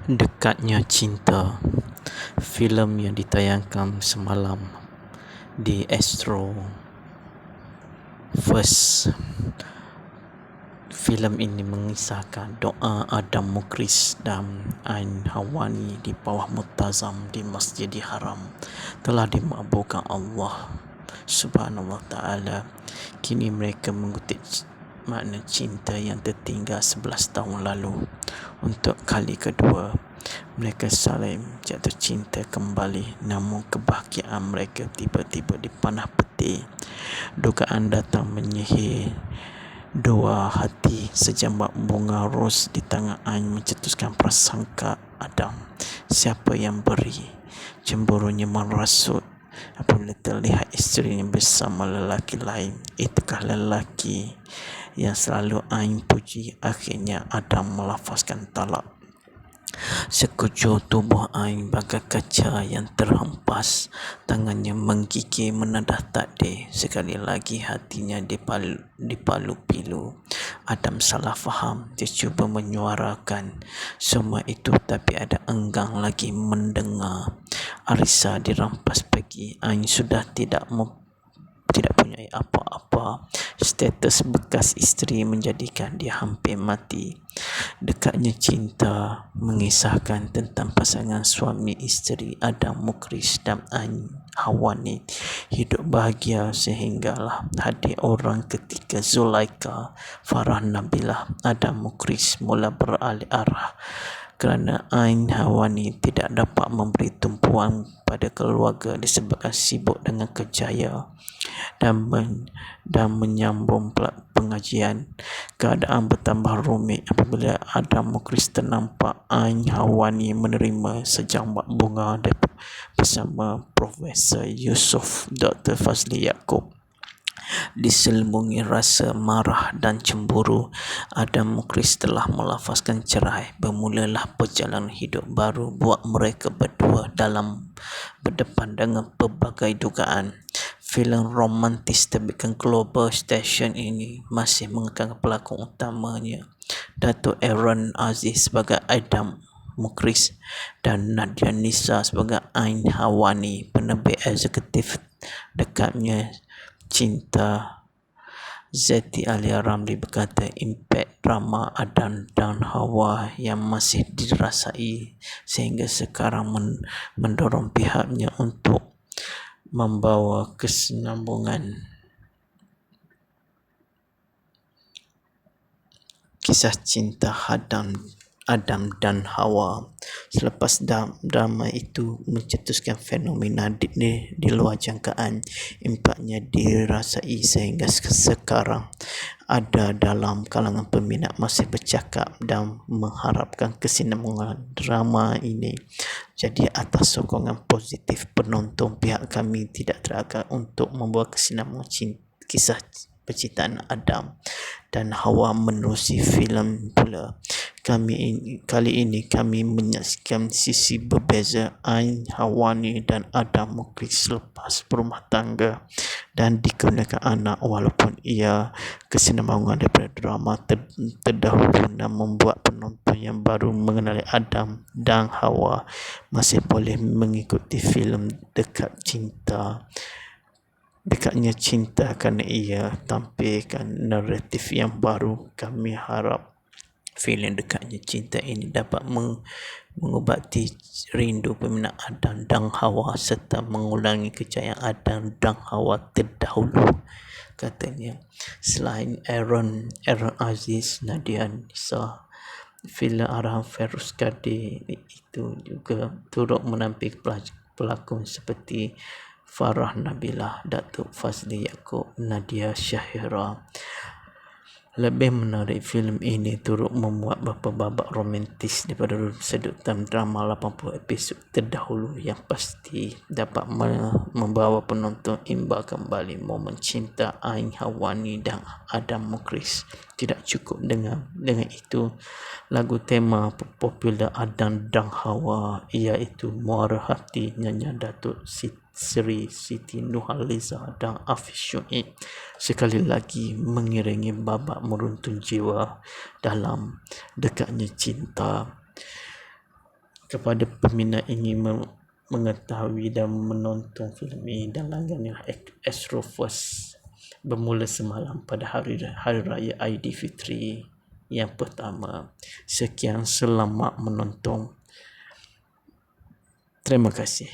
Dekatnya Cinta, filem yang ditayangkan semalam di Astro First. Filem ini mengisahkan doa Adam Mukhlis dan Ain Hawani di bawah multazam di Masjidil Haram telah dimakbulkan Allah Subhanahu wa taala. Kini mereka mengutip makna cinta yang tertinggal 11 tahun lalu. Untuk kali kedua, mereka saling jatuh cinta kembali, namun kebahagiaan mereka tiba-tiba dipanah petir. Dugaan datang menyihir dua hati. Sejambak bunga ros di tangan Ain mencetuskan prasangka Adam. Siapa yang beri? Cemburunya merasuk apabila terlihat isterinya bersama lelaki lain. Itukah lelaki yang selalu Ain puji? Akhirnya Adam melafazkan talak. Sekujur tubuh Ain bagai kaca yang terhempas. Tangannya menggigil menadah takdir. Sekali lagi hatinya dipalu pilu. Adam salah faham. Dia cuba menyuarakan semua itu, tapi ada enggan lagi mendengar. Arissa dirampas pergi. Ain sudah tidak punya apa-apa. Status bekas isteri menjadikan dia hampir mati. Dekatnya Cinta mengisahkan tentang pasangan suami isteri Adam Mukhlis dan Ain Hawani hidup bahagia sehinggalah hadir orang ketiga, Zulaika Farah Nabilah. Adam Mukhlis mula beralih arah kerana Ain Hawani tidak dapat memberi tumpuan pada keluarga disebabkan sibuk dengan kerjaya dan menyambung pengajian. Keadaan bertambah rumit apabila Adam Mukhlis ternampak Ain Hawani menerima sejambak bunga bersama Profesor Yusof Dr. Fazli Yaakob. Diselubungi rasa marah dan cemburu, Adam Mukhlis telah melafazkan cerai. Bermulalah perjalanan hidup baru buat mereka berdua dalam berdepan dengan pelbagai dugaan. Filem romantis terbitkan Global Station ini masih mengangkat pelakon utamanya Datuk Aaron Aziz sebagai Adam Mukhlis dan Nadia Nisa sebagai Ain Hawani. Penerbit eksekutif Dekatnya Cinta Zeti Alia Ramli berkata, impak drama Adam dan Hawa yang masih dirasai sehingga sekarang mendorong pihaknya untuk membawa kesinambungan kisah cinta Adam dan Hawa. Selepas drama itu mencetuskan fenomena di luar jangkaan, impaknya dirasai sehingga sekarang ada dalam kalangan peminat masih bercakap dan mengharapkan kesinambungan drama ini. Jadi atas sokongan positif penonton, pihak kami tidak teragak untuk membuat kesinambungan kisah percintaan Adam dan Hawa menerusi filem pula. Kali ini kami menyaksikan sisi berbeza Ain Hawani dan Adam Mukhlis selepas berumah tangga dan dikurniakan anak. Walaupun ia kesinambungan daripada drama terdahulu dan membuat penonton yang baru mengenali Adam dan Hawa masih boleh mengikuti filem Dekatnya Cinta kerana ia tampilkan naratif yang baru. Kami harap filem Dekatnya Cinta ini dapat mengubati rindu peminat Adam dan Hawa serta mengulangi kejayaan Adam dan Hawa terdahulu, katanya. Selain Aaron Aziz, Nadia Nisa, filem arahan Feroz Kadir itu juga turut menampilkan pelakon seperti Farah Nabilah, Datuk Fazli Yaakob, Nadia Syahira. Lebih menarik, filem ini turut memuat beberapa babak romantis daripada sedutan drama 80 episod terdahulu yang pasti dapat membawa penonton imbal kembali momen cinta Ain Hawani dan Adam Mukhlis. Tidak cukup dengan itu, lagu tema popular Adam dan Hawa iaitu Muara Hati nyanyian Datuk Sri Siti Nurhaliza dan Hafiz Syuib sekali lagi mengiringi babak meruntun jiwa dalam Dekatnya Cinta. kepada peminat ingin mengetahui dan menonton filem ini dan langganlah Astro First bermula semalam pada hari raya Aidilfitri yang pertama. Sekian, selamat menonton. Terima kasih.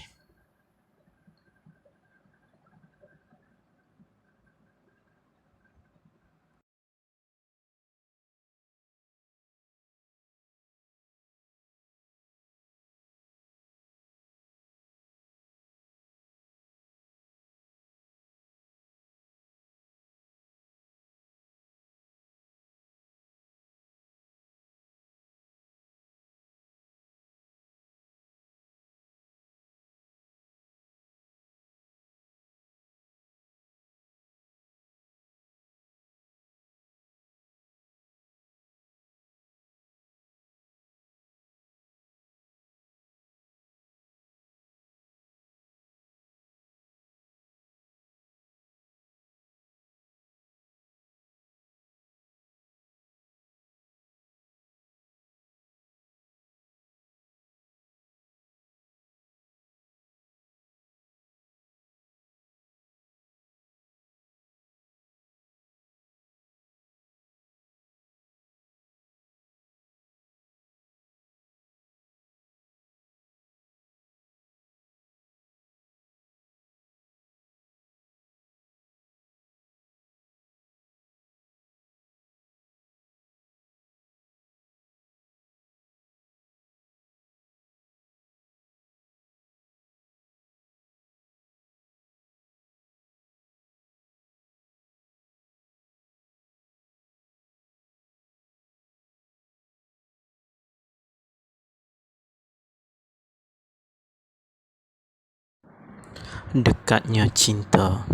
Dekatnya Cinta,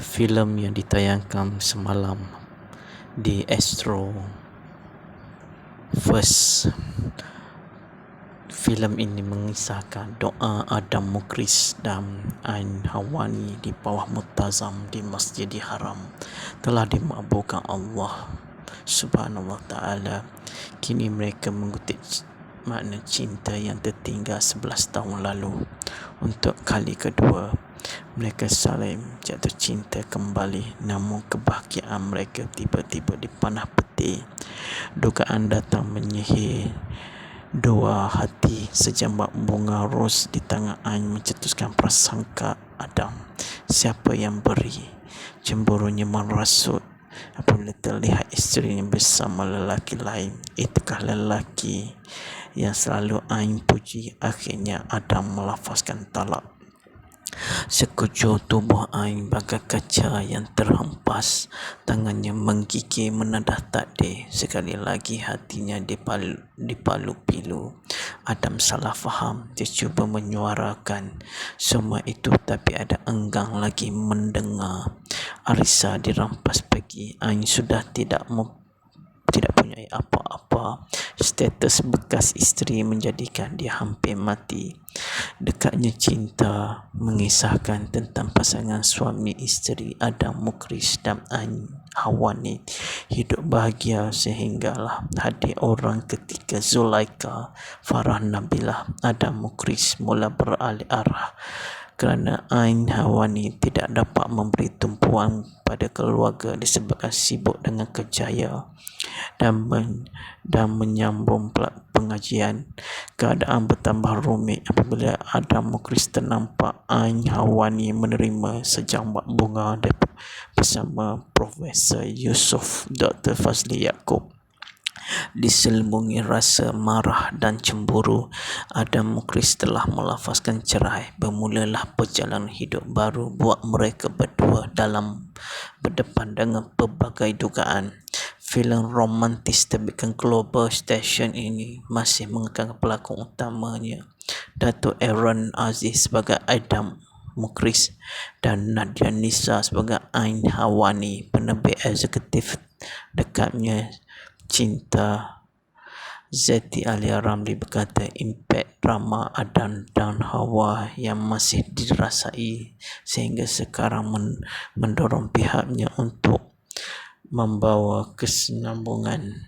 filem yang ditayangkan semalam di Astro First. Filem ini mengisahkan doa Adam Mukhlis dan Ain Hawani di bawah Multazam di Masjidil Haram telah dimakbulkan Allah Subhanahu wa taala. Kini mereka mengutip makna cinta yang tertinggal 11 tahun lalu. Untuk kali kedua, mereka saling jatuh cinta kembali, namun kebahagiaan mereka tiba-tiba dipanah petir. Dugaan datang menyihir dua hati. Sejambak bunga ros di tangan Ain mencetuskan prasangka Adam. Siapa yang beri? Cemburunya merasuk apabila terlihat isterinya bersama lelaki lain. Itukah lelaki yang selalu Ain puji? Akhirnya Adam melafazkan talak. Sekujur tubuh Ain bagai kaca yang terhempas. Tangannya menggigil menadah takdir. Sekali lagi hatinya dipalu-pilu. Adam salah faham. Dia cuba menyuarakan semua itu, tapi ada enggan lagi mendengar. Arissa dirampas pergi. Ain sudah tidak punya apa-apa. Status bekas isteri menjadikan dia hampir mati. Dekatnya Cinta mengisahkan tentang pasangan suami isteri Adam Mukhlis dan Ain Hawani hidup bahagia sehinggalah hadir orang ketiga, Zulaika Farah Nabilah. Adam Mukhlis mula beralih arah kerana Ain Hawani tidak dapat memberi tumpuan pada keluarga disebabkan sibuk dengan kerjaya dan menyambung pengajian. Keadaan bertambah rumit apabila Adam Mukhlis ternampak Ain Hawani menerima sejambak bunga bersama Profesor Yusof Dr. Fazli Yaakob. Diselubungi rasa marah dan cemburu, Adam Mukhlis telah melafazkan cerai. Bermulalah perjalanan hidup baru buat mereka berdua dalam berdepan dengan pelbagai dugaan. Filem romantis terbitkan Global Station ini masih mengekalkan pelakon utamanya Datuk Aaron Aziz sebagai Adam Mukhlis dan Nadia Nisa sebagai Ain Hawani. Penerbit eksekutif Dekatnya Cinta Zeti Alia Ramli berkata, impak drama Adam dan Hawa yang masih dirasai sehingga sekarang mendorong pihaknya untuk membawa kesinambungan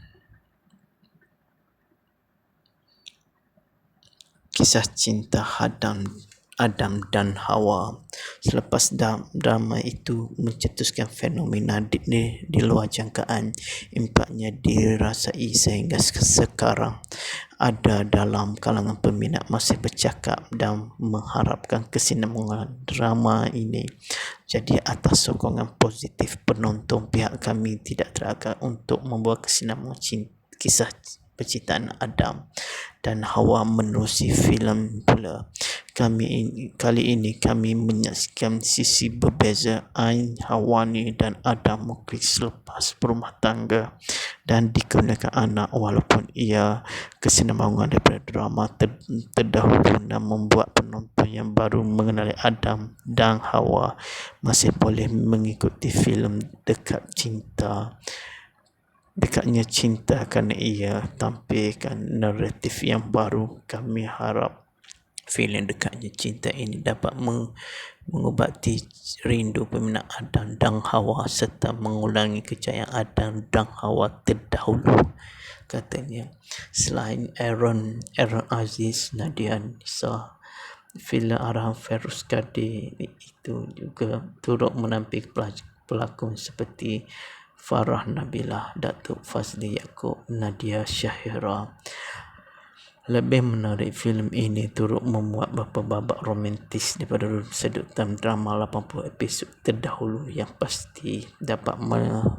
kisah cinta Adam dan Hawa. Selepas drama itu mencetuskan fenomena di luar jangkaan, impaknya dirasai sehingga sekarang ada dalam kalangan peminat masih bercakap dan mengharapkan kesinambungan drama ini. Jadi atas sokongan positif penonton, pihak kami tidak teragak untuk membuat kesinambungan kisah percintaan Adam dan Hawa menerusi filem pula. Kali ini kami menyaksikan sisi berbeza Ain Hawani dan Adam Mukhlis selepas berumah tangga dan dikurniakan anak, walaupun ia kesinambungan daripada drama terdahulu dan membuat penonton yang baru mengenali Adam dan Hawa masih boleh mengikuti filem Dekatnya Cinta kerana ia tampilkan naratif yang baru. Kami harap filem Dekatnya Cinta ini dapat mengubati rindu peminat Adam dan Hawa serta mengulangi kejayaan Adam dan Hawa terdahulu, katanya. Selain Aaron Aziz, Nadia Nisa, filem arahan Feroz Kadir itu juga turut menampilkan pelakon seperti Farah Nabilah, Datuk Fazli Yaakob, Nadia Syahira. Lebih menarik, filem ini turut memuat beberapa babak romantis daripada sedutan drama 80 episod terdahulu yang pasti dapat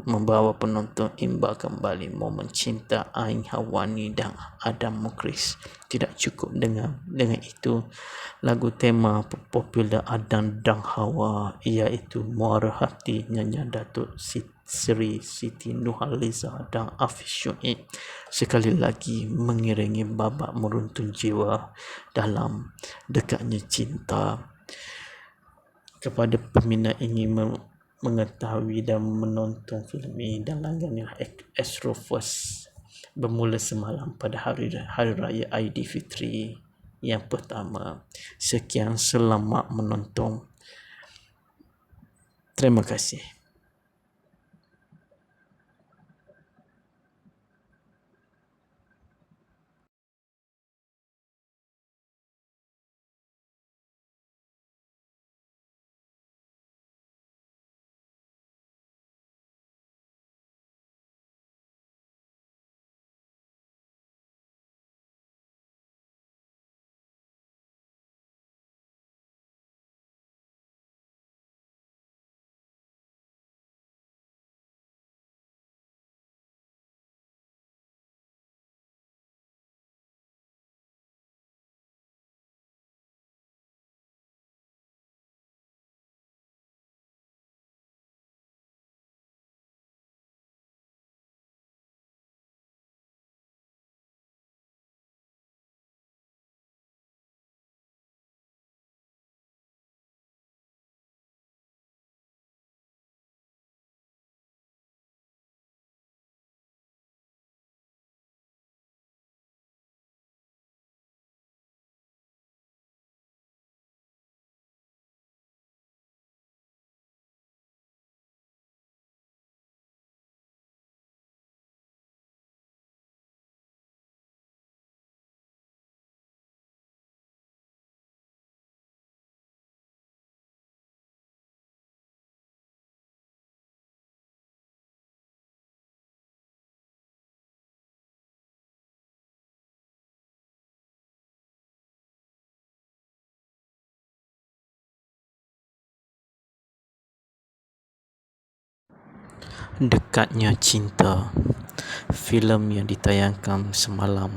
membawa penonton imbal kembali momen cinta Ain Hawani dan Adam Mukhlis. Tidak cukup dengan itu, lagu tema popular Adam dan Hawa iaitu Muara Hati nyanyian Datuk Seri Siti Nurhaliza dan Hafiz Syuib sekali lagi mengiringi babak meruntun jiwa dalam Dekatnya Cinta. Kepada peminat ingin mengetahui dan menonton filem ini dan langgannya Astro First bermula semalam pada hari raya Aidilfitri yang pertama. Sekian, selamat menonton. Terima kasih. Dekatnya Cinta, filem yang ditayangkan semalam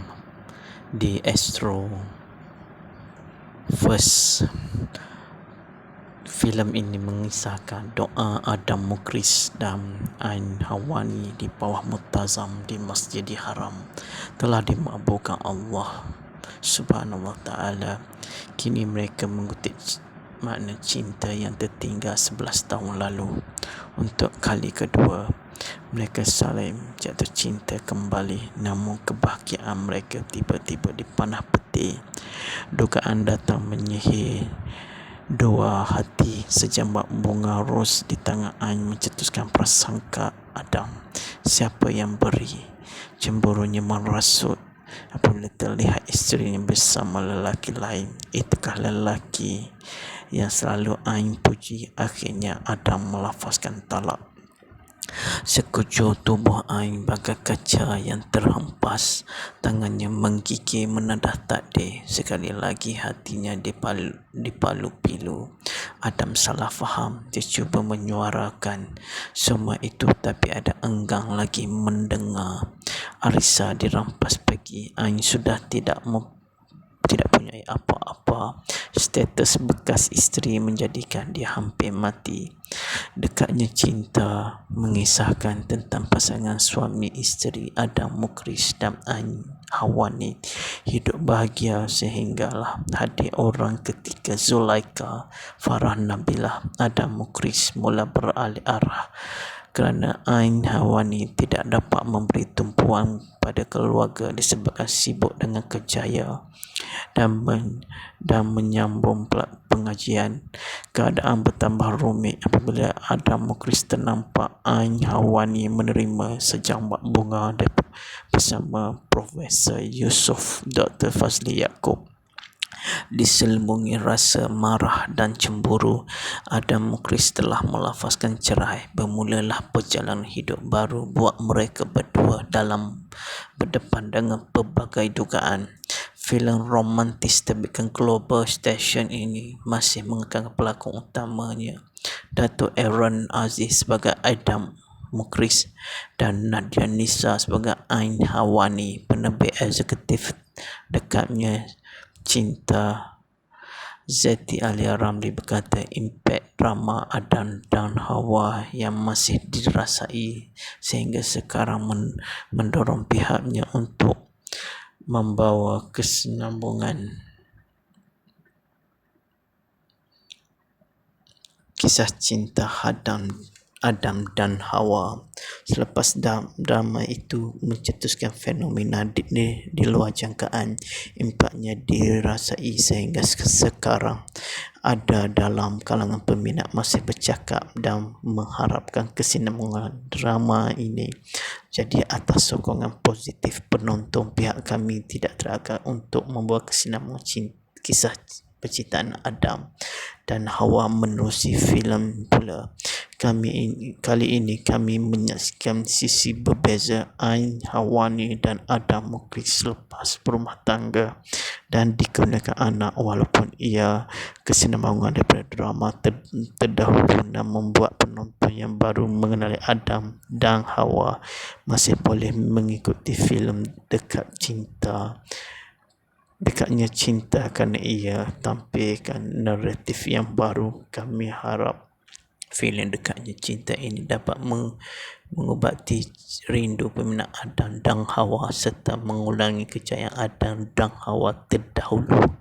di Astro First. Filem ini mengisahkan doa Adam Mukhlis dan Ain Hawani di bawah Multazam di Masjidil Haram telah dimakbulkan Allah Subhanahu wa Ta'ala. Kini mereka mengutip makna cinta yang tertinggal 11 tahun lalu. Untuk kali kedua, mereka saling jatuh cinta kembali, namun kebahagiaan mereka tiba-tiba dipanah petir. Dugaan datang menyihir dua hati. Sejambak bunga ros di tangan Ain mencetuskan prasangka Adam. Siapa yang beri? Cemburunya merasuk apabila terlihat isterinya bersama lelaki lain. Itukah lelaki yang selalu Ain puji. Akhirnya Adam melafazkan talak. Sekujur tubuh Ain bagai kaca yang terhempas. Tangannya menggigil menadah takdir. Sekali lagi hatinya dipalu pilu. Adam salah faham. Dia cuba menyuarakan semua itu, tapi ada enggan lagi mendengar. Arissa dirampas pergi. Ain sudah tidak punya apa-apa. Status bekas isteri menjadikan dia hampir mati. Dekatnya cinta mengisahkan tentang pasangan suami isteri Adam Mukris dan Ain Hawani hidup bahagia sehinggalah hadir orang ketika Zulaika Farah Nabilah. Adam Mukris mula beralih arah kerana Ain Hawani tidak dapat memberi tumpuan pada keluarga disebabkan sibuk dengan kerjaya dan menyambung pengajian. Keadaan bertambah rumit apabila Adam Mukris ternampak Ain Hawani menerima sejambak bunga bersama Profesor Yusof Dr. Fazli Yaakob. Diselubungi rasa marah dan cemburu, Adam Mukris telah melafazkan cerai. Bermulalah perjalanan hidup baru buat mereka berdua dalam berdepan dengan pelbagai dugaan. Filem romantis terbitkan Global Station ini masih mengangkat pelakon utamanya Datuk Aaron Aziz sebagai Adam Mukris dan Nadia Nisa sebagai Ain Hawani. Penerbit eksekutif Dekatnya Cinta Zeti Alia Ramli berkata, impak drama Adam dan Hawa yang masih dirasai sehingga sekarang mendorong pihaknya untuk membawa kesinambungan kisah cinta Adam dan Hawa. Selepas drama itu mencetuskan fenomena di luar jangkaan, impaknya dirasai sehingga sekarang ada dalam kalangan peminat masih bercakap dan mengharapkan kesinambungan drama ini. Jadi atas sokongan positif penonton, pihak kami tidak teragak untuk membuat kesinambungan kisah percintaan Adam dan Hawa menerusi filem pula. Kali ini kami menyaksikan sisi berbeza Ain Hawani dan Adam Mukris selepas berumah tangga dan dikurniakan anak, walaupun ia kesinambungan daripada drama terdahulu dan membuat penonton yang baru mengenali Adam dan Hawa masih boleh mengikuti filem Dekatnya Cinta kerana ia tampilkan naratif yang baru. Kami harap filem Dekatnya Cinta ini dapat mengubati rindu peminat Adam dan Hawa serta mengulangi kejayaan Adam dan Hawa terdahulu,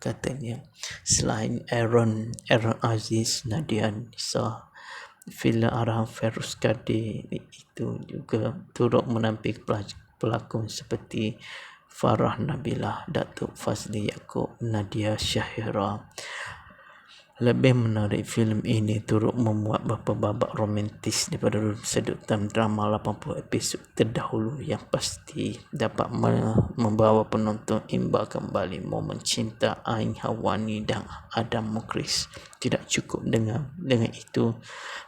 katanya. Selain Aaron Aziz, Nadia Nisa, filem arahan Feroz Kadir itu juga turut menampilkan pelakon seperti Farah Nabilah, Datuk Fazli Yaakob, Nadia Syahira. Lebih menarik, filem ini turut memuat beberapa babak romantis daripada sedutan drama 80 episod terdahulu yang pasti dapat membawa penonton imbal kembali momen cinta Ain Hawani dan Adam Mukris. Tidak cukup dengan itu,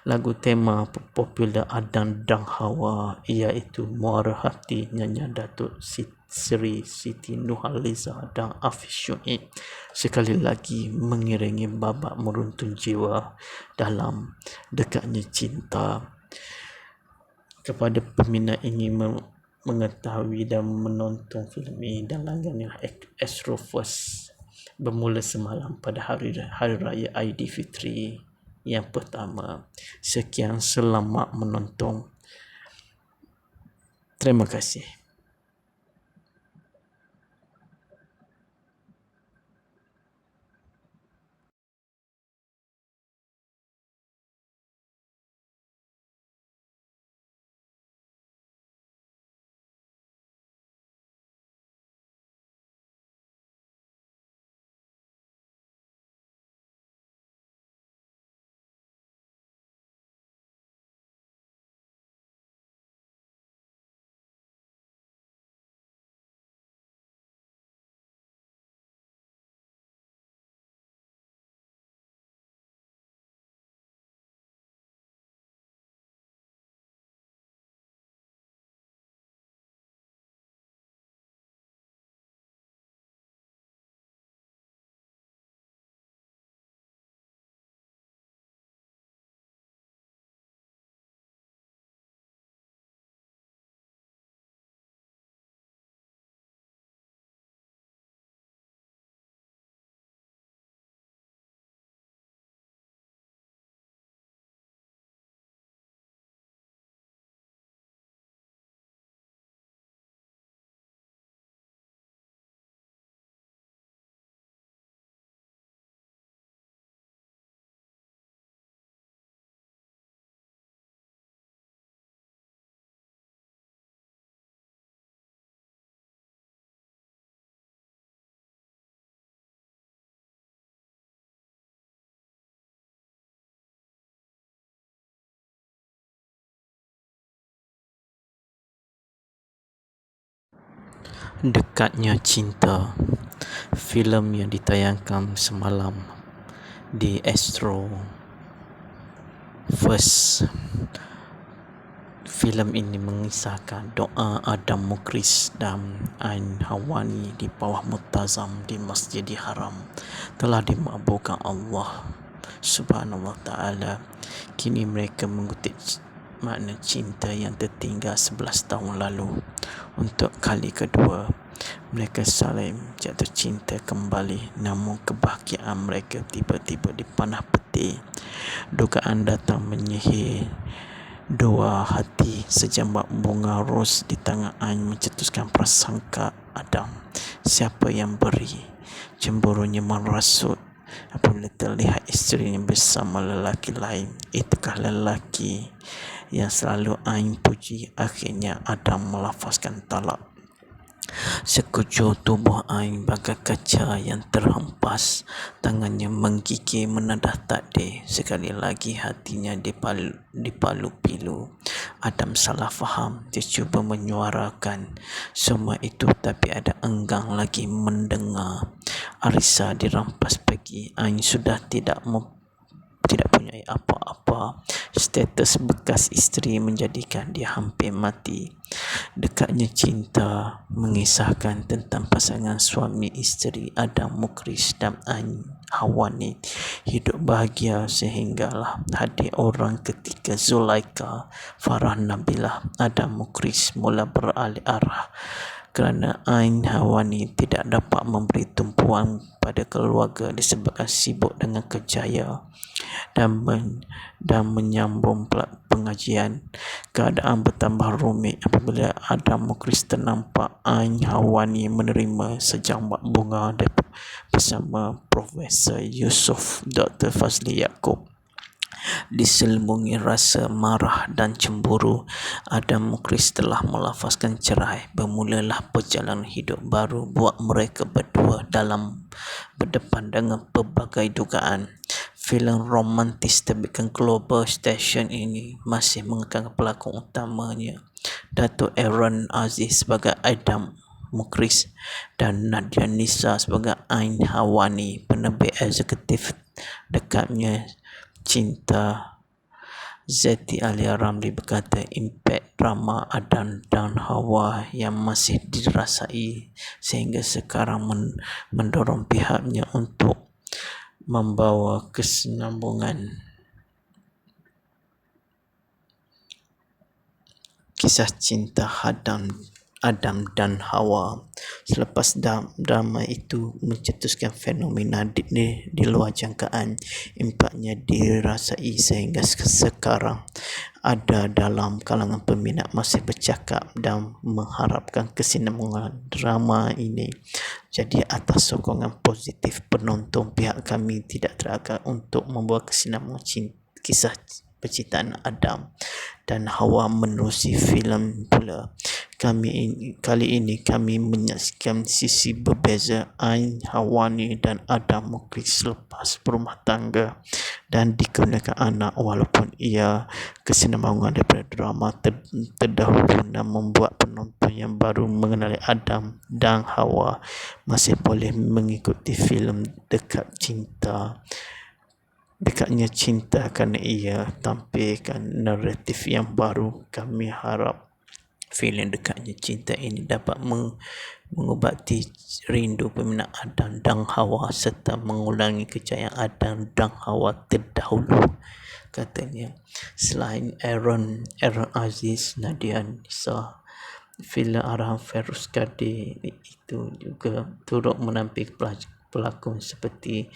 lagu tema popular Adam dan Hawa iaitu Muara Hati nyanyian Datuk Seri Siti Nurhaliza dan Hafiz Syuib sekali lagi mengiringi babak meruntun jiwa dalam Dekatnya Cinta. Kepada peminat ingin mengetahui dan menonton filem ini dan langgannya Astrofirst bermula semalam pada hari raya Aidilfitri yang pertama. Sekian, selamat menonton. Terima kasih. Dekatnya Cinta, filem yang ditayangkan semalam di Astro First. Filem ini mengisahkan doa Adam Mukris dan Ain Hawani di bawah Muttazam di Masjidil Haram telah dimakbulkan Allah Subhanahu wa taala. Kini mereka mengutip makna cinta yang tertinggal 11 tahun lalu. Untuk kali kedua, mereka saling jatuh cinta kembali, namun kebahagiaan mereka tiba-tiba dipanah petir. Dugaan datang menyihir dua hati. Sejambak bunga ros di tangan Ain mencetuskan prasangka Adam. Siapa yang beri? Cemburunya merasuk apabila terlihat isterinya bersama lelaki lain. Itukah lelaki yang selalu Ain puji? Akhirnya Adam melafazkan talak. Sekujur tubuh Ain bagai kaca yang terhempas. Tangannya menggigil menadah takdir. Sekali lagi hatinya dipalu pilu. Adam salah faham. Dia cuba menyuarakan semua itu, tapi ada enggan lagi mendengar. Arisa dirampas pergi. Ain sudah tidak punya apa-apa. Status bekas isteri menjadikan dia hampir mati. Dekatnya Cinta mengisahkan tentang pasangan suami isteri Adam Mukris dan Ain Hawani hidup bahagia sehinggalah hadir orang ketika Zulaika Farah Nabilah. Adam Mukris mula beralih arah kerana Ain Hawani tidak dapat memberi tumpuan pada keluarga disebabkan sibuk dengan kerjaya dan menyambung pengajian. Keadaan bertambah rumit apabila Adam Mukris ternampak Ain Hawani menerima sejambak bunga bersama Profesor Yusof Dr. Fazli Yaakob. Diselubungi rasa marah dan cemburu, Adam Mukris telah melafazkan cerai. Bermulalah perjalanan hidup baru buat mereka berdua dalam berdepan dengan pelbagai dugaan. Filem romantis terbitkan Global Station ini masih mengangkat pelakon utamanya Datuk Aaron Aziz sebagai Adam Mukris dan Nadia Nisa sebagai Ain Hawani. Penerbit eksekutif Dekatnya Cinta Zeti Alia Ramli berkata, impak drama Adam dan Hawa yang masih dirasai sehingga sekarang mendorong pihaknya untuk membawa kesinambungan kisah cinta Adam dan Hawa. Selepas drama itu mencetuskan fenomena di luar jangkaan, impaknya dirasai sehingga sekarang ada dalam kalangan peminat masih bercakap dan mengharapkan kesinambungan drama ini. Jadi atas sokongan positif penonton, pihak kami tidak teragak untuk membuat kesinambungan kisah percintaan Adam dan Hawa menerusi filem pula. Kali ini kami menyaksikan sisi berbeza Ain Hawani dan Adam Mukris selepas berumah tangga dan dikurniakan anak. Walaupun ia kesinambungan daripada drama terdahulu dan membuat penonton yang baru mengenali Adam dan Hawa masih boleh mengikuti filem Dekatnya Cinta kerana ia tampilkan naratif yang baru. Kami harap filem Dekatnya Cinta ini dapat mengubati rindu peminat Adam dan Hawa serta mengulangi kejayaan Adam dan Hawa terdahulu, katanya. Selain Aaron Aziz, Nadia Nisa, filem arahan Feroz Kadir itu juga turut menampilkan pelakon seperti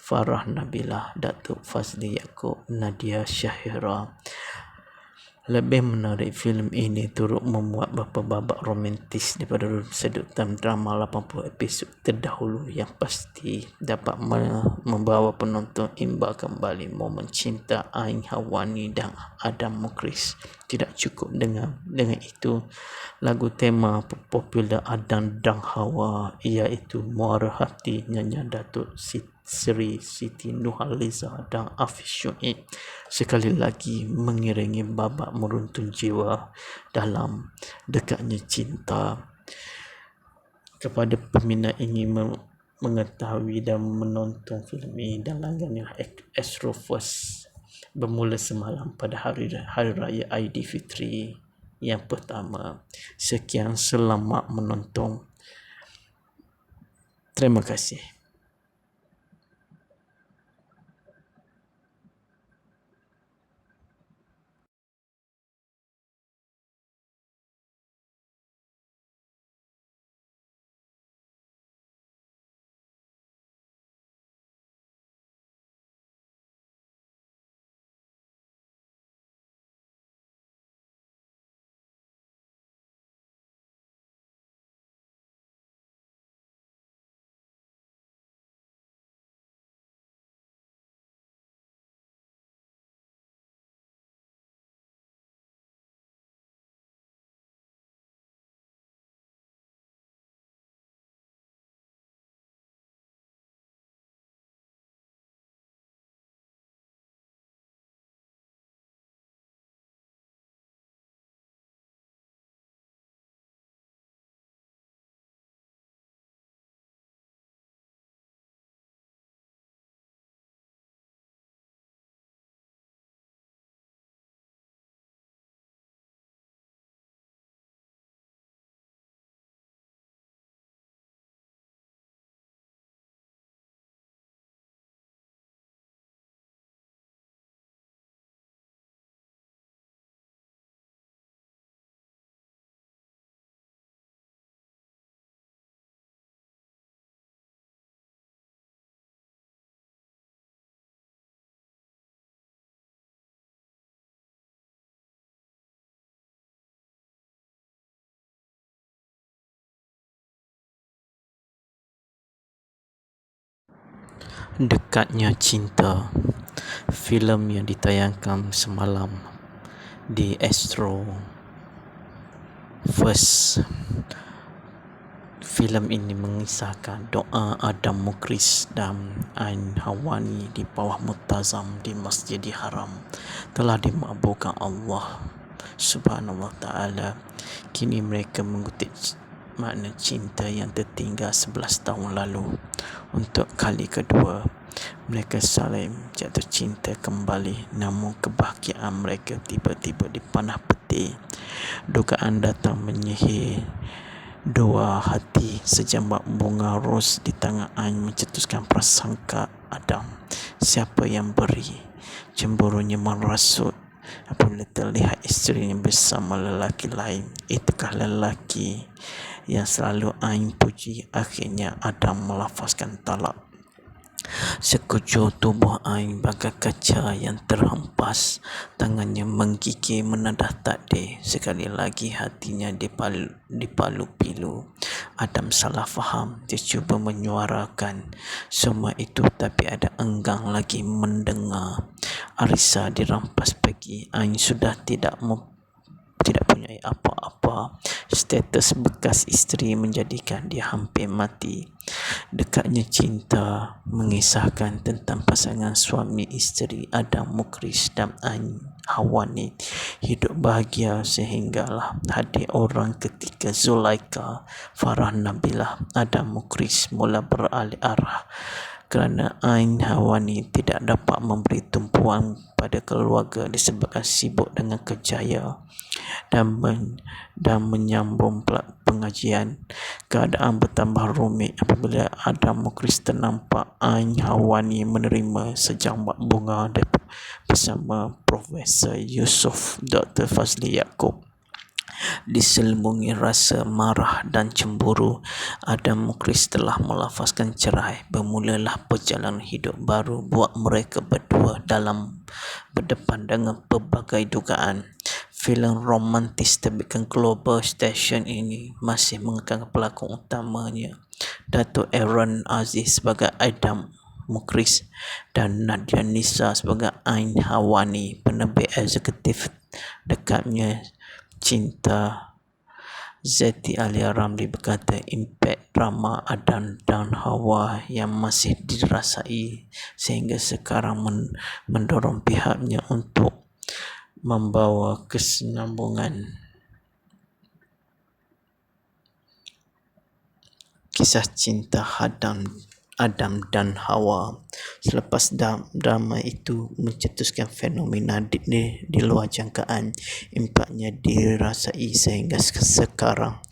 Farah Nabilah, Datuk Fazli Yaakob, Nadia Syahira. Lebih menarik, filem ini turut memuat beberapa babak romantis daripada sedutan drama 80 episod terdahulu yang pasti dapat membawa penonton imbal kembali momen cinta Ain Hawani dan Adam Mukris. Tidak cukup dengan itu, lagu tema popular Adam dan Hawa iaitu Muara Hati nyanyian Datuk Sri Siti Nurhaliza dan Hafiz Syuib sekali lagi mengiringi babak meruntun jiwa dalam Dekatnya Cinta. kepada peminat ingin mengetahui dan menonton filem ini dan langganlah Astro First bermula semalam pada hari raya Aidilfitri yang pertama. Sekian, selamat menonton. Terima kasih. Dekatnya Cinta, filem yang ditayangkan semalam di Astro First. Filem ini mengisahkan doa Adam Mukhlis dan Ain Hawani di bawah Muntazam di Masjidil Haram telah dimakbulkan Allah Subhanahu wa taala. Kini mereka mengutip makna cinta yang tertinggal 11 tahun lalu. Untuk kali kedua, mereka saling jatuh cinta kembali, namun kebahagiaan mereka tiba-tiba dipanah petir. Dugaan datang menyihir dua hati. Sejambak bunga ros di tangan Ain mencetuskan prasangka Adam. Siapa yang beri? Cemburunya merasuk apabila terlihat isterinya bersama lelaki lain. Itukah lelaki yang selalu Ain puji? Akhirnya Adam melafazkan talak. Sekujur tubuh Ain bagai kaca yang terhempas. Tangannya menggigil menadah takdir. Sekali lagi hatinya dipalu-pilu. Adam salah faham. Dia cuba menyuarakan semua itu, tapi ada enggan lagi mendengar. Arisa dirampas pergi. Ain sudah tidak punya apa-apa. Status bekas isteri menjadikan dia hampir mati. Dekatnya Cinta mengisahkan tentang pasangan suami isteri Adam Mukhlis dan Ain Hawani hidup bahagia sehinggalah hadir orang ketiga, Zulaika Farah Nabilah. Adam Mukhlis mula beralih arah kerana Ain Hawani tidak dapat memberi tumpuan pada keluarga disebabkan sibuk dengan kerjaya dan menyambung pengajian. Keadaan bertambah rumit apabila Adam Mukhlis ternampak Ain Hawani menerima sejambak bunga bersama Profesor Yusof Dr. Fazli Yaakob. Diselubungi rasa marah dan cemburu, Adam Mukhlis telah melafazkan cerai. Bermulalah perjalanan hidup baru buat mereka berdua dalam berdepan dengan pelbagai dugaan. Filem romantis terbitkan Global Station ini masih mengekalkan pelakon utamanya Datuk Aaron Aziz sebagai Adam Mukhlis dan Nadia Nisa sebagai Ain Hawani. Penerbit eksekutif Dekatnya Cinta Zeti Alia Ramli berkata, impak drama Adam dan Hawa yang masih dirasai sehingga sekarang mendorong pihaknya untuk membawa kesinambungan kisah cinta Adam dan Hawa. Selepas drama itu mencetuskan fenomena di luar jangkaan, impaknya dirasai sehingga sekarang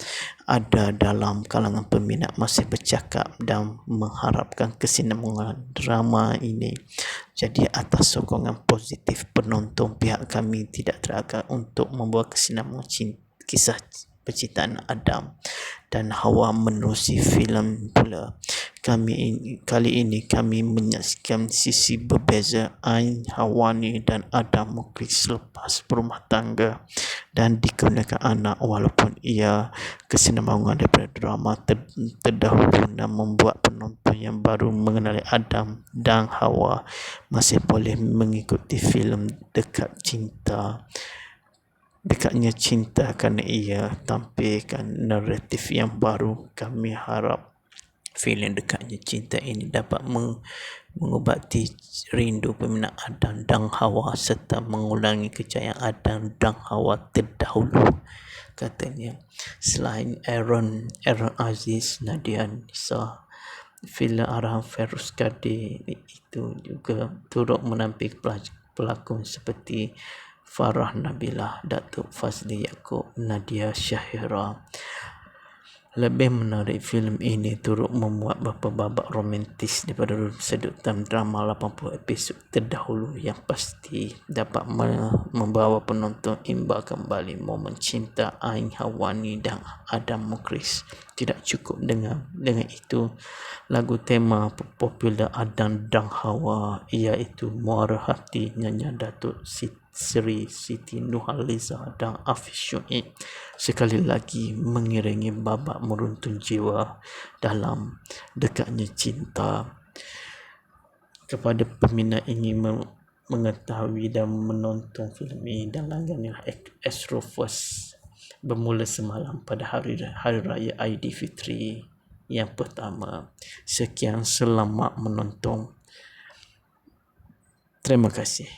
ada dalam kalangan peminat masih bercakap dan mengharapkan kesinambungan drama ini. Jadi atas sokongan positif penonton, pihak kami tidak teragak untuk membuat kesinambungan kisah percintaan Adam dan Hawa menerusi filem pula. Kali ini kami menyaksikan sisi berbeza Ain Hawani dan Adam Mukhlis selepas berumah tangga dan dikurniakan anak, walaupun ia kesinambungan daripada drama terdahulu dan membuat penonton yang baru mengenali Adam dan Hawa masih boleh mengikuti filem Dekatnya Cinta kerana ia tampilkan naratif yang baru. Kami harap filem Dekatnya Cinta ini dapat mengubati rindu peminat Adam dan Hawa serta mengulangi kejayaan Adam dan Hawa terdahulu, katanya. Selain Aaron Aziz, Nadia Nisa, filem arahan Feroz Kadir itu juga turut menampilkan pelakon seperti Farah Nabilah, Datuk Fazli Yaakob, Nadia Syahira. Lebih menarik, filem ini turut memuat beberapa babak romantis daripada sedutan drama 80 episod terdahulu yang pasti dapat membawa penonton imbal kembali momen cinta Ain Hawani dan Adam Mukhlis. Tidak cukup dengan itu, lagu tema popular Adam dan Hawa iaitu Muara Hati nyanyian Datuk Seri Siti Nurhaliza dan Hafiz Syuib sekali lagi mengiringi babak meruntun jiwa dalam Dekatnya Cinta. Kepada peminat ingin mengetahui dan menonton filem ini dan langganlah Astro First bermula semalam pada hari raya Aidilfitri yang pertama. Sekian, selamat menonton. Terima kasih.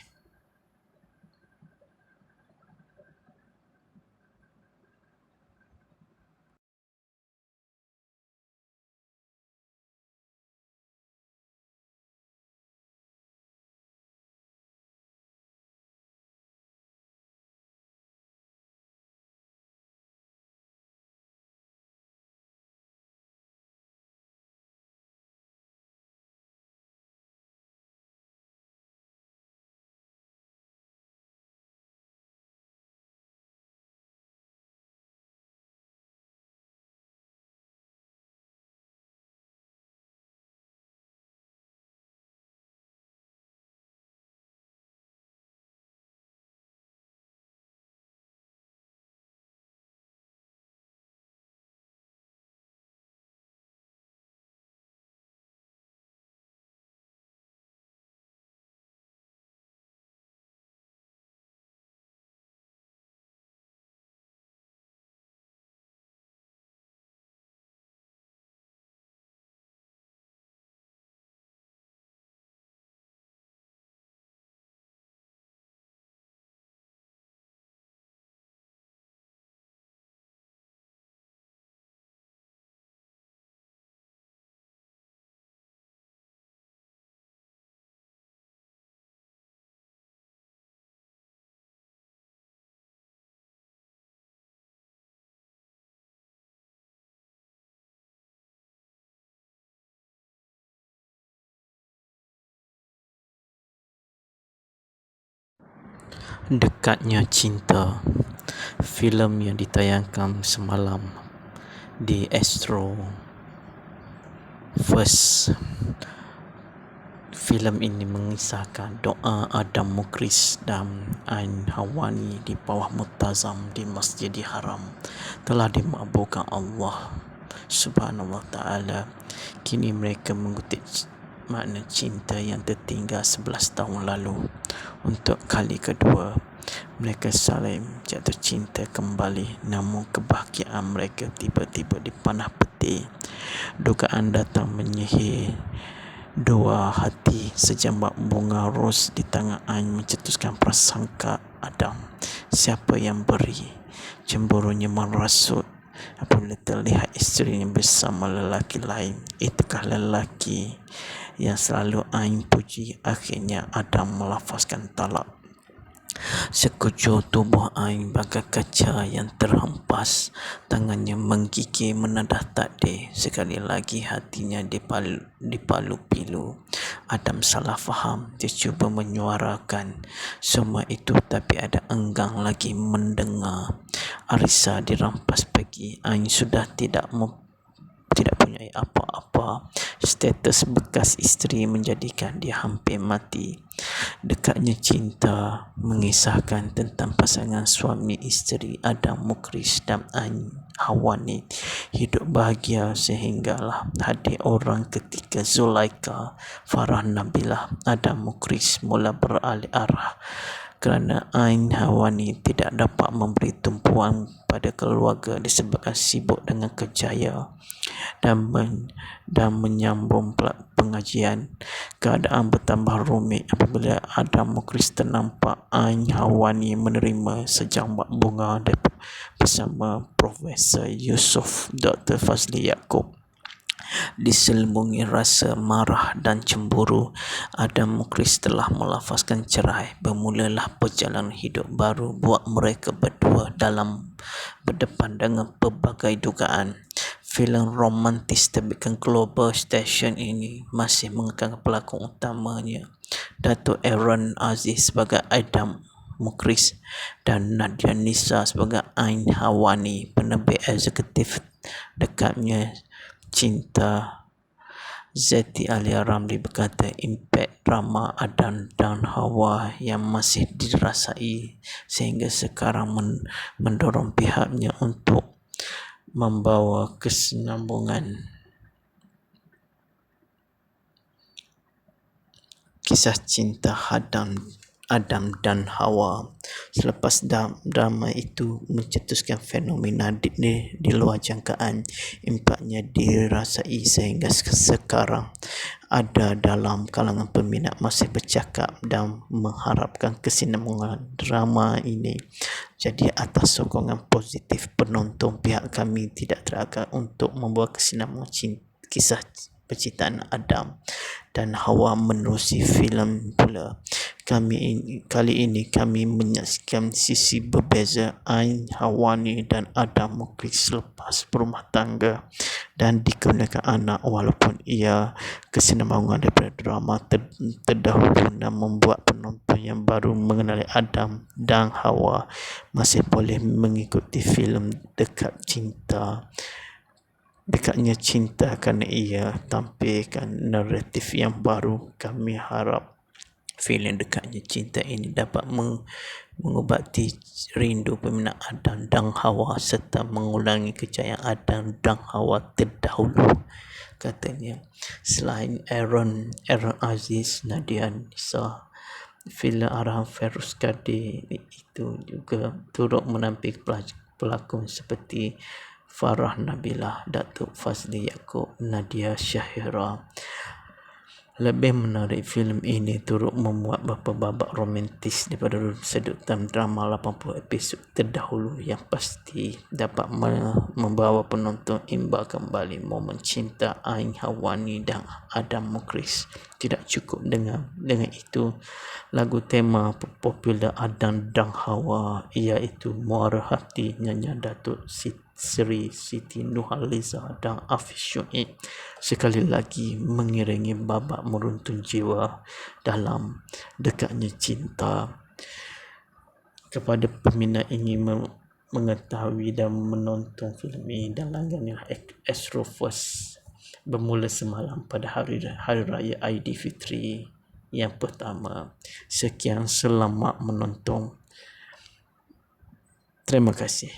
Dekatnya Cinta, filem yang ditayangkan semalam di Astro First. Filem ini mengisahkan doa Adam Mukhlis dan Ain Hawani di bawah Multazam di Masjidil Haram telah dimakbulkan Allah Subhanahu wa Ta'ala. Kini mereka mengutip makna cinta yang tertinggal 11 tahun lalu. Untuk kali kedua, mereka saling jatuh cinta kembali, namun kebahagiaan mereka tiba-tiba dipanah petir. Dugaan datang menyihir dua hati. Sejambak bunga ros di tangan Ain mencetuskan prasangka Adam. Siapa yang beri? Cemburunya merasuk apabila terlihat isterinya bersama lelaki lain. Itukah lelaki yang selalu Ain puji. Akhirnya Adam melafazkan talak. Sekujur tubuh Ain bagai kaca yang terhempas. Tangannya menggigil menadah takdir. Sekali lagi hatinya dipalu pilu. Adam salah faham. Dia cuba menyuarakan semua itu, tapi ada enggan lagi mendengar. Arissa dirampas pergi. Ain sudah tidak punya apa-apa. Status bekas isteri menjadikan dia hampir mati. Dekatnya cinta mengisahkan tentang pasangan suami isteri Adam Mukris dan Ain Hawani hidup bahagia sehinggalah hadir orang ketika Zulaika Farah Nabilah Adam Mukris mula beralih arah kerana Ain Hawani tidak dapat memberi tumpuan pada keluarga disebabkan sibuk dengan kerjaya dan menyambung pengajian. Keadaan bertambah rumit apabila Adam Mukris ternampak Ain Hawani menerima sejambak bunga bersama Profesor Yusof Dr. Fazli Yaakob. Diselubungi rasa marah dan cemburu, Adam Mukris telah melafazkan cerai. Bermulalah perjalanan hidup baru buat mereka berdua dalam berdepan dengan pelbagai dugaan. Filem romantis terbitkan Global Station ini masih mengangkat pelakon utamanya Datuk Aaron Aziz sebagai Adam Mukris dan Nadia Nisa sebagai Ain Hawani. Penerbit eksekutif Dekatnya Cinta Zeti Alia Ramli berkata impak drama Adam dan Hawa yang masih dirasai sehingga sekarang mendorong pihaknya untuk membawa kesinambungan kisah cinta Adam dan Hawa. Selepas drama itu mencetuskan fenomena di luar jangkaan, impaknya dirasai sehingga sekarang ada dalam kalangan peminat masih bercakap dan mengharapkan kesinambungan drama ini. Jadi atas sokongan positif penonton, pihak kami tidak teragak untuk membuat kesinambungan kisah percintaan Adam dan Hawa menerusi filem pula. Kali ini kami menyaksikan sisi berbeza Ain Hawani dan Adam Mukris selepas berumah tangga dan dikurniakan anak, walaupun ia kesinambungan daripada drama terdahulu dan membuat penonton yang baru mengenali Adam dan Hawa masih boleh mengikuti filem Dekatnya Cinta kerana ia tampilkan naratif yang baru. Kami harap filem Dekatnya Cinta ini dapat mengubati rindu peminat Adam dan Hawa serta mengulangi kejayaan Adam dan Hawa terdahulu, katanya. Selain Aaron Aziz, Nadia Nisa, filem arahan Feroz Kadir itu juga turut menampilkan pelakon seperti Farah Nabilah, Datuk Fazli Yaakob, Nadia Syahira. Lebih menarik, filem ini turut memuat beberapa babak romantis daripada sedutan drama 80 episod terdahulu yang pasti dapat membawa penonton imbal kembali momen cinta Ain Hawani dan Adam Mukris. Tidak cukup dengan itu, lagu tema popular Adam dan Hawa iaitu Muara Hati nyanyian Datuk Seri Siti Nurhaliza dan Hafiz Syuib sekali lagi mengiringi babak meruntun jiwa dalam Dekatnya Cinta. Kepada peminat ingin mengetahui dan menonton filem ini dan langgannya Astrofirst bermula semalam pada hari raya Aidilfitri yang pertama. Sekian, selamat menonton. Terima kasih.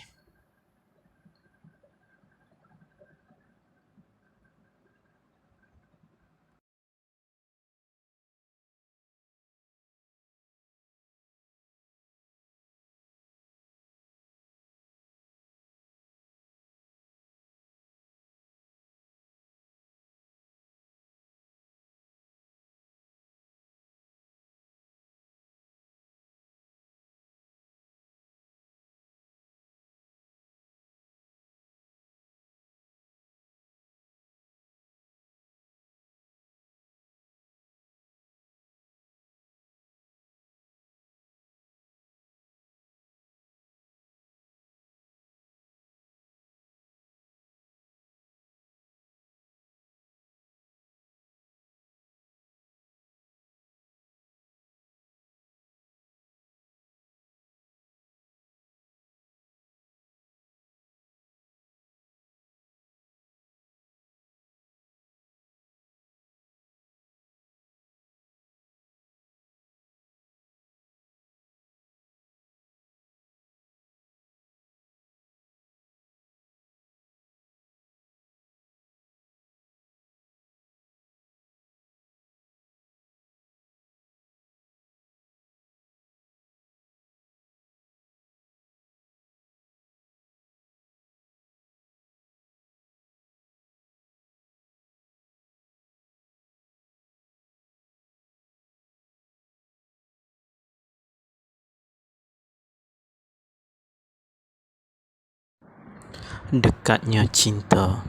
Dekatnya Cinta,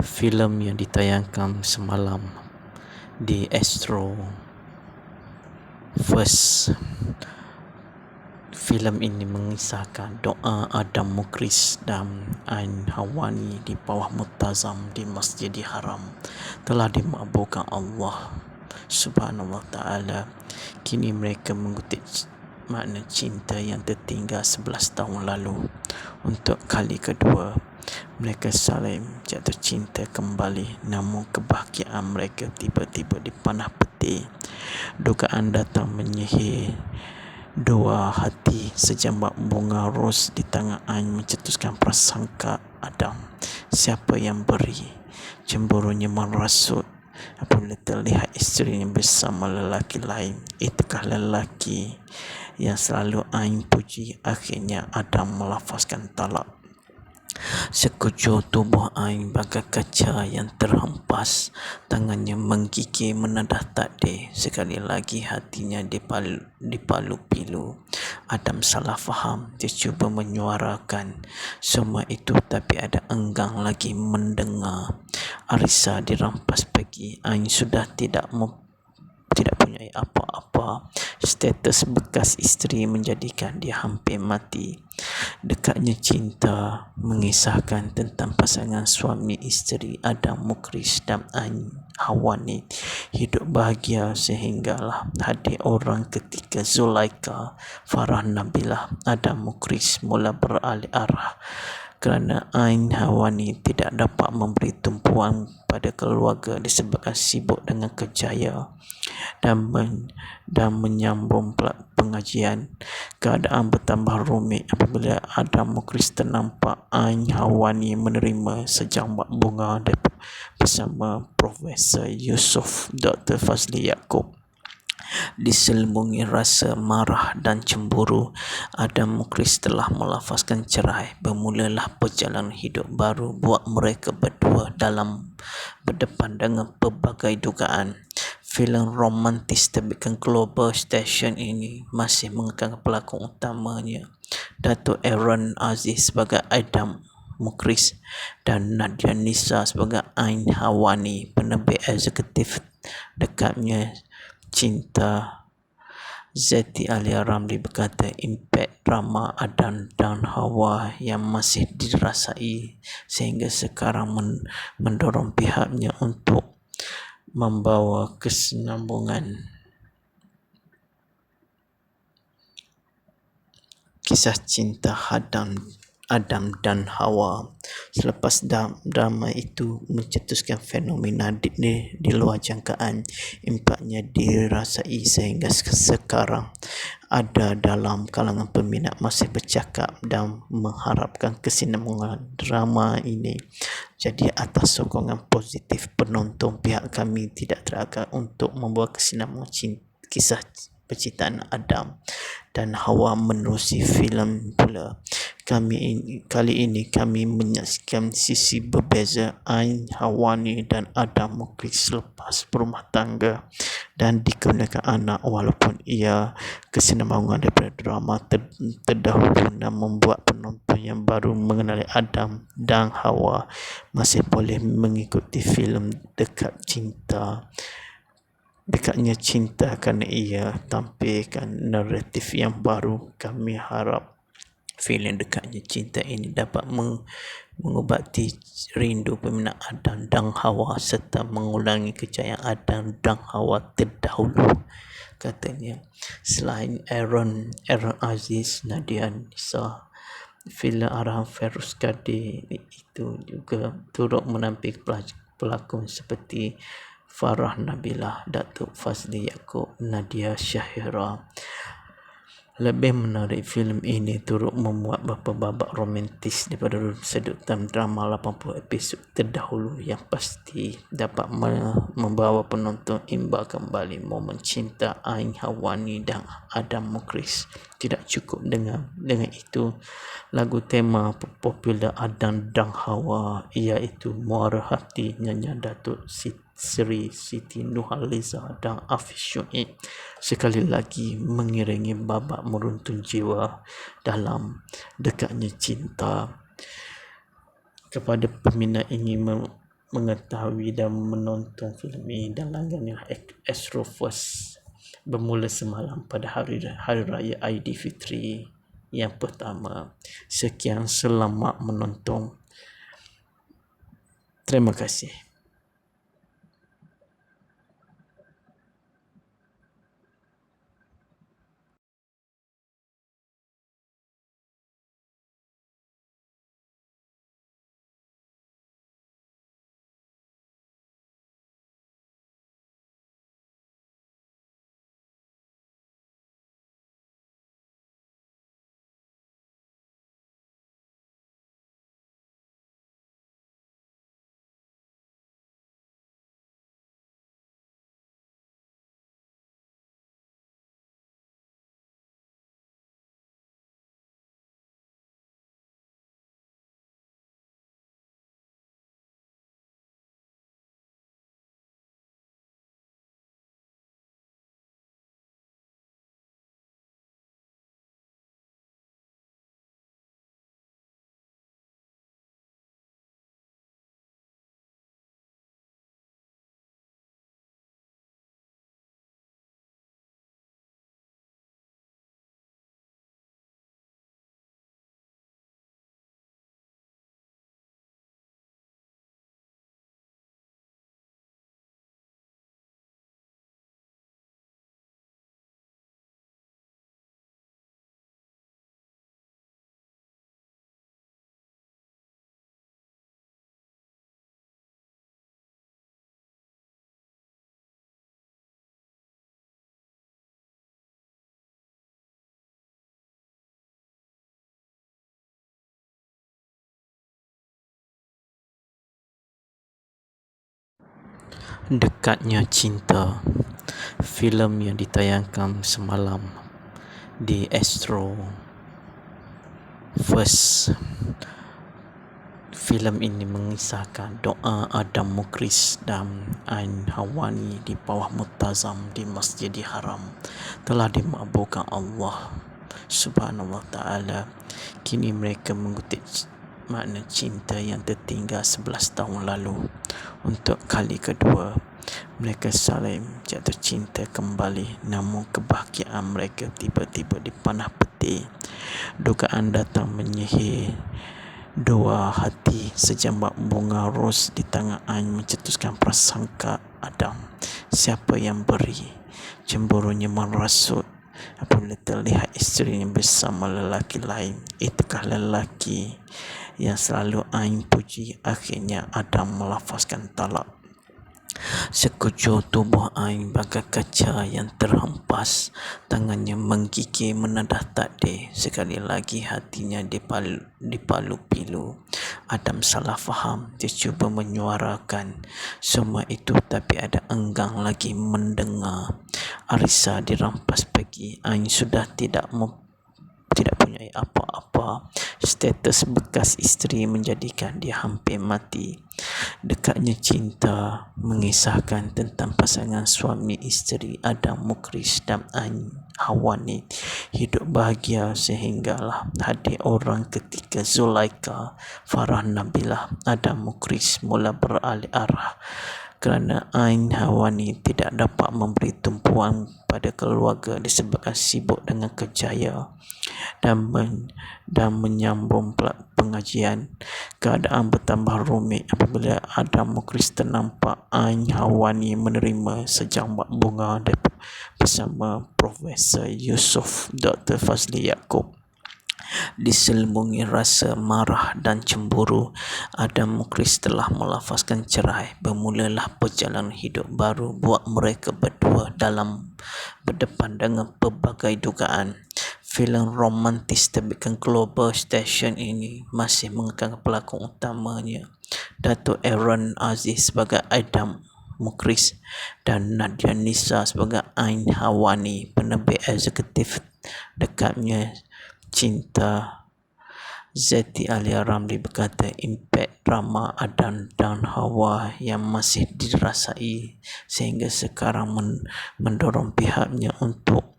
filem yang ditayangkan semalam di Astro First. Filem ini mengisahkan doa Adam Mukris dan Ain Hawani di bawah Muttazam di Masjidil Haram telah dimakbulkan Allah Subhanahu wa taala. Kini mereka mengutip makna cinta yang tertinggal 11 tahun lalu. Untuk kali kedua mereka saling jatuh cinta kembali, namun kebahagiaan mereka tiba-tiba dipanah petir. Dugaan datang menyihir dua hati. Sejambak bunga ros di tangan Ain mencetuskan prasangka Adam. Siapa yang beri? Cemburunya merasuk apabila terlihat isterinya bersama lelaki lain. Itukah lelaki yang selalu Ain puji? Akhirnya Adam melafazkan talak. Sekujur tubuh Ain bagai kaca yang terhempas. Tangannya menggigil menadah takdir. Sekali lagi hatinya dipalu pilu. Adam salah faham. Dia cuba menyuarakan semua itu, tapi ada enggan lagi mendengar. Arisa dirampas pergi. Ain sudah tidak punya apa-apa. Status bekas isteri menjadikan dia hampir mati. Dekatnya Cinta mengisahkan tentang pasangan suami isteri Adam Mukris dan Ain Hawani hidup bahagia sehinggalah hadir orang ketika Zulaika Farah Nabilah. Adam Mukris mula beralih arah kerana Ain Hawani tidak dapat memberi tumpuan pada keluarga disebabkan sibuk dengan kerjaya dan menyambung pengajian. Keadaan bertambah rumit apabila Adam Mukris ternampak Ain Hawani menerima sejambak bunga bersama Profesor Yusof Dr. Fazli Yaakob. Diselubungi rasa marah dan cemburu, Adam Mukris telah melafazkan cerai. Bermulalah perjalanan hidup baru buat mereka berdua dalam berdepan dengan pelbagai dugaan. Filem romantis terbitkan Global Station ini masih mengangkat pelakon utamanya Datuk Aaron Aziz sebagai Adam Mukris dan Nadia Nisa sebagai Ain Hawani. Penerbit eksekutif Dekatnya Cinta Zeti Alia Ramli berkata, impak drama Adam dan Hawa yang masih dirasai sehingga sekarang mendorong pihaknya untuk membawa kesinambungan kisah cinta Adam dan Hawa. Selepas drama itu mencetuskan fenomena di luar jangkaan, impaknya dirasai sehingga sekarang ada dalam kalangan peminat masih bercakap dan mengharapkan kesinambungan drama ini. Jadi atas sokongan positif penonton, pihak kami tidak teragak untuk membuat kesinambungan kisah percintaan Adam dan Hawa menerusi filem pula. Kali ini kami menyaksikan sisi berbeza Ain Hawani dan Adam Mukris selepas berumah tangga dan dikurniakan anak. Walaupun ia kesinambungan daripada drama terdahulu dan membuat penonton yang baru mengenali Adam dan Hawa masih boleh mengikuti filem Dekatnya Cinta kerana ia tampilkan naratif yang baru. Kami harap filem Dekatnya Cinta ini dapat mengubati rindu peminat Adam dan Hawa serta mengulangi kejayaan Adam dan Hawa terdahulu, katanya. Selain Aaron Aziz, Nadia Nisa, filem arahan Feroz Kadir itu juga turut menampilkan pelakon seperti Farah Nabilah, Datuk Fazli Yaakob, Nadia Syahira. Lebih menarik, filem ini turut memuat beberapa babak romantis daripada sedutan drama 80 episod terdahulu yang pasti dapat membawa penonton imbal kembali momen cinta Ain Hawani dan Adam Mukris. Tidak cukup dengan itu, lagu tema popular Adam dan Hawa iaitu Muara Hati nyanyian Datuk Seri Siti Nurhaliza dan Hafiz Syuib sekali lagi mengiringi babak meruntun jiwa dalam Dekatnya Cinta. kepada peminat ingin mengetahui dan menonton filem ini dan langganlah Astro First bermula semalam pada hari raya Aidilfitri yang pertama. Sekian, selamat menonton. Terima kasih. Dekatnya Cinta, filem yang ditayangkan semalam di Astro First. Filem ini mengisahkan doa Adam Mukhlis dan Ain Hawani di bawah Muntazam di Masjidil Haram telah dimakbulkan Allah Subhanahu wa taala. Kini mereka mengutip makna cinta yang tertinggal 11 tahun lalu. Untuk kali kedua, mereka saling jatuh cinta kembali, namun kebahagiaan mereka tiba-tiba dipanah petir. Dugaan datang menyihir dua hati. Sejambak bunga ros di tangan Ain mencetuskan prasangka Adam. Siapa yang beri? Cemburunya merasuk apabila terlihat isterinya bersama lelaki lain. Itukah lelaki yang selalu Ain puji? Akhirnya Adam melafazkan talak. Sekujur tubuh Ain bagai kaca yang terhempas. Tangannya menggigil menadah takdir. Sekali lagi hatinya dipalu-pilu. Adam salah faham. Dia cuba menyuarakan semua itu, tapi ada enggan lagi mendengar. Arissa dirampas pergi. Ain sudah tidak punya apa-apa. Status bekas isteri menjadikan dia hampir mati. Dekatnya Cinta mengisahkan tentang pasangan suami isteri Adam Mukhlis dan Ain Hawani hidup bahagia sehinggalah hadir orang ketiga, Zulaika Farah Nabilah. Adam Mukhlis mula beralih arah kerana Ain Hawani tidak dapat memberi tumpuan pada keluarga disebabkan sibuk dengan kerjaya dan menyambung pengajian. Keadaan bertambah rumit apabila Adam Mukhlis ternampak Ain Hawani menerima sejambak bunga bersama Profesor Yusof Dr. Fazli Yaakob. Diselubungi rasa marah dan cemburu, Adam Mukhlis telah melafazkan cerai. Bermulalah perjalanan hidup baru buat mereka berdua dalam berdepan dengan pelbagai dugaan. Filem romantis terbitkan Global Station ini masih mengekalkan pelakon utamanya Datuk Aaron Aziz sebagai Adam Mukhlis dan Nadia Nisa sebagai Ain Hawani. Penerbit eksekutif Dekatnya Cinta Zeti Alia Ramli berkata, impak drama Adam dan Hawa yang masih dirasai sehingga sekarang mendorong pihaknya untuk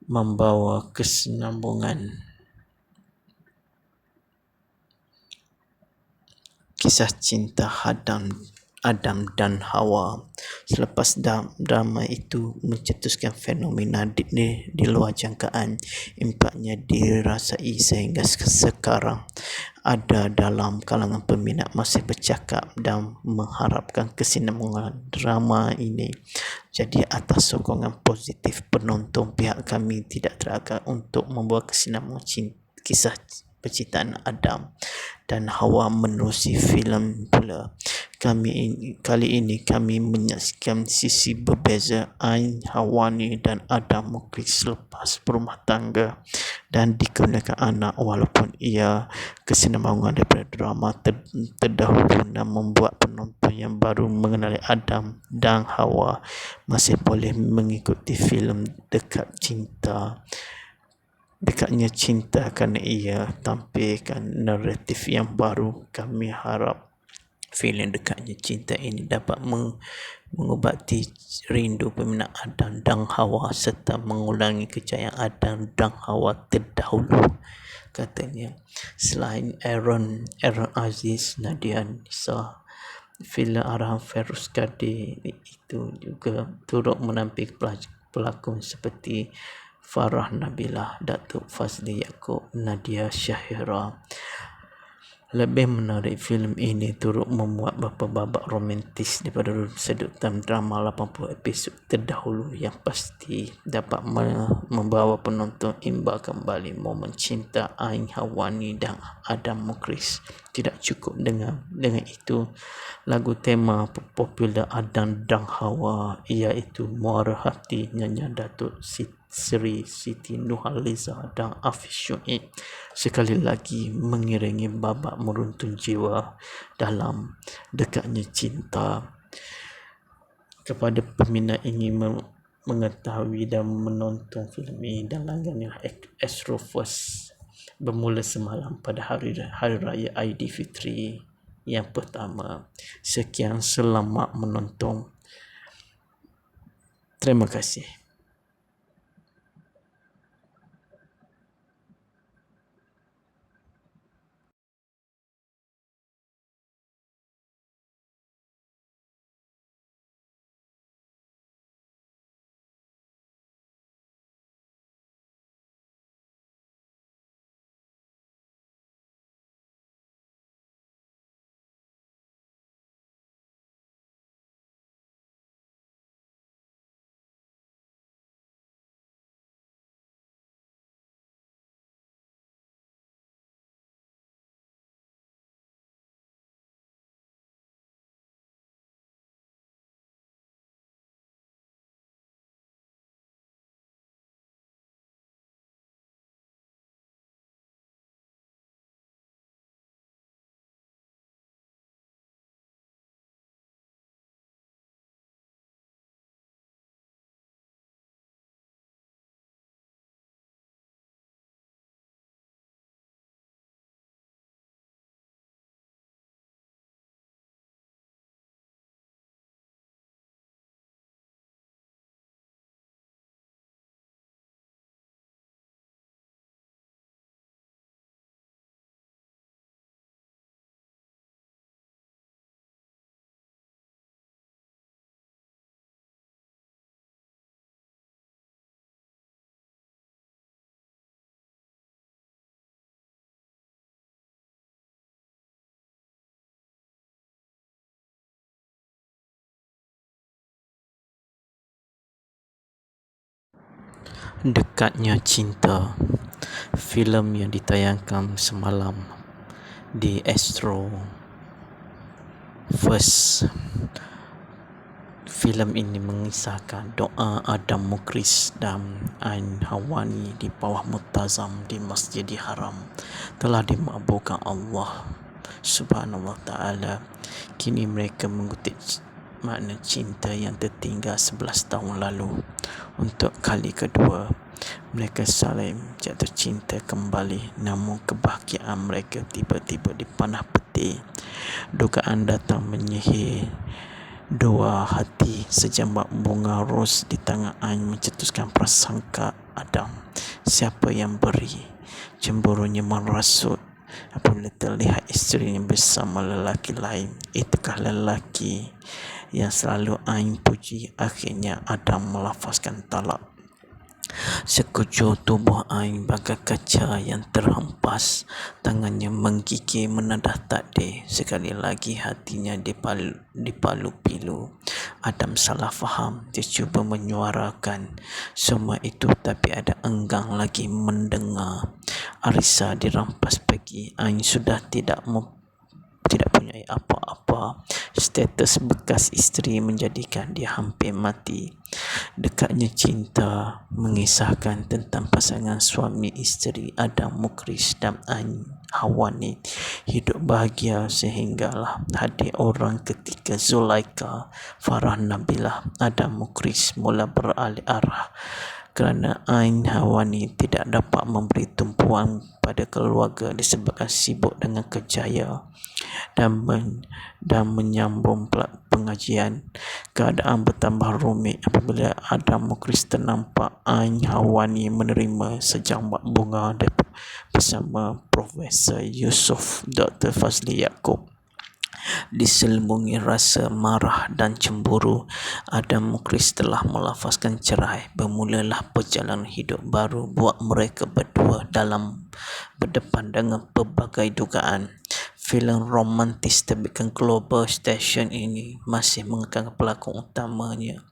membawa kesinambungan kisah cinta Adam dan Hawa. Selepas drama itu mencetuskan fenomena di luar jangkaan, impaknya dirasai sehingga sekarang ada dalam kalangan peminat masih bercakap dan mengharapkan kesinambungan drama ini. Jadi atas sokongan positif penonton, pihak kami tidak teragak untuk membuat kesinambungan kisah percintaan Adam dan Hawa menerusi filem pula. Kali ini kami menyaksikan sisi berbeza Ain Hawani dan Adam Mukhlis selepas berumah tangga dan dikurniakan anak, walaupun ia kesinambungan daripada drama terdahulu dan membuat penonton yang baru mengenali Adam dan Hawa masih boleh mengikuti filem Dekatnya Cinta kerana ia tampilkan naratif yang baru. Kami harap filem Dekatnya Cinta ini dapat mengubati rindu peminat Adam dan Hawa serta mengulangi kejayaan Adam dan Hawa terdahulu, katanya. Selain Aaron Aziz, Nadia Nisa, filem arahan Feroz Kadir itu juga turut menampilkan pelakon seperti Farah Nabilah, Datuk Fazli Yaakob, Nadia Syahira. Lebih menarik, filem ini turut memuat beberapa babak romantis daripada sedutan drama 80 episod terdahulu yang pasti dapat membawa penonton imbal kembali momen cinta Ain Hawani dan Adam Mukhlis. Tidak cukup dengan itu, lagu tema popular Adam dan Hawa iaitu Muara Hati nyanyian Datuk Seri Siti Nurhaliza dan Hafiz Syuib sekali lagi mengiringi babak meruntun jiwa dalam Dekatnya Cinta. Kepada peminat ingin mengetahui dan menonton filem ini dan langgannya Astro First bermula semalam pada hari raya Aidilfitri yang pertama. Sekian, selamat menonton. Terima kasih. Dekatnya Cinta, filem yang ditayangkan semalam di Astro First. Filem ini mengisahkan doa Adam Mukhlis dan Ain Hawani di bawah Multazam di Masjidil Haram telah dimakbulkan Allah Subhanahu wa Ta'ala. Kini mereka mengutip makna cinta yang tertinggal 11 tahun lalu. Untuk kali kedua, mereka saling jatuh cinta kembali, namun kebahagiaan mereka tiba-tiba dipanah petir. Dugaan datang menyihir dua hati. Sejambak bunga ros di tangan Ain mencetuskan prasangka Adam. Siapa yang beri? Cemburunya merasuk apabila terlihat isterinya bersama lelaki lain. Itukah lelaki yang selalu Ain puji. Akhirnya Adam melafazkan talak. Sekujur tubuh Ain bagai kaca yang terhempas. Tangannya menggigil menadah takdir. Sekali lagi hatinya dipalu pilu. Adam salah faham. Dia cuba menyuarakan semua itu, tapi ada enggan lagi mendengar. Arissa dirampas pergi. Ain sudah tidak punya apa-apa. Status bekas isteri menjadikan dia hampir mati. Dekatnya cinta mengisahkan tentang pasangan suami isteri Adam Mukris dan Ain Hawani hidup bahagia sehinggalah hadir orang ketika Zulaika Farah Nabilah. Adam Mukris mula beralih arah kerana Ain Hawani tidak dapat memberi tumpuan pada keluarga disebabkan sibuk dengan kerjaya dan menyambung pengajian. Keadaan bertambah rumit apabila Adam Mukris ternampak Ain Hawani menerima sejambak bunga bersama Profesor Yusof Dr. Fazli Yaakob. Diselubungi rasa marah dan cemburu, Adam Mukris telah melafazkan cerai. Bermulalah perjalanan hidup baru buat mereka berdua dalam berdepan dengan pelbagai dugaan. Filem romantis terbitkan Global Station ini masih mengangkat pelakon utamanya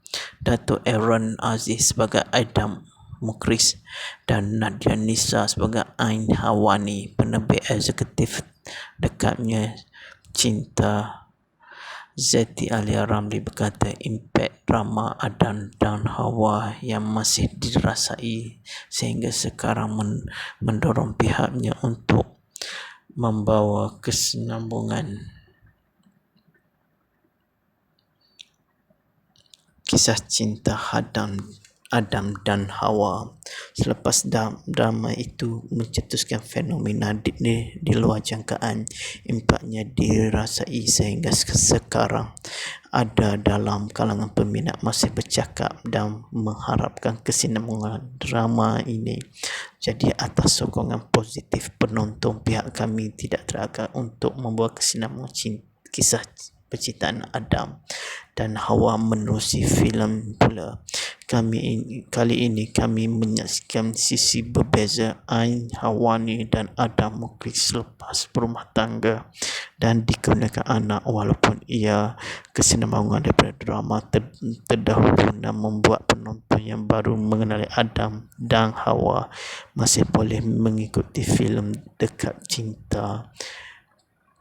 Datuk Aaron Aziz sebagai Adam Mukris dan Nadia Nisa sebagai Ain Hawani. Penerbit eksekutif Dekatnya Cinta Zeti Alia Ramli berkata, impak drama Adam dan Hawa yang masih dirasai sehingga sekarang mendorong pihaknya untuk membawa kesinambungan kisah cinta Adam dan Hawa. Selepas drama itu mencetuskan fenomena di luar jangkaan, impaknya dirasai sehingga sekarang ada dalam kalangan peminat masih bercakap dan mengharapkan kesinambungan drama ini. Jadi atas sokongan positif penonton, pihak kami tidak teragak untuk membuat kesinambungan kisah percintaan Adam dan Hawa menerusi filem pula. Kali ini kami menyaksikan sisi berbeza Ain Hawani dan Adam Mukris selepas berumah tangga dan dikurniakan anak, walaupun ia kesinambungan daripada drama terdahulu dan membuat penonton yang baru mengenali Adam dan Hawa masih boleh mengikuti filem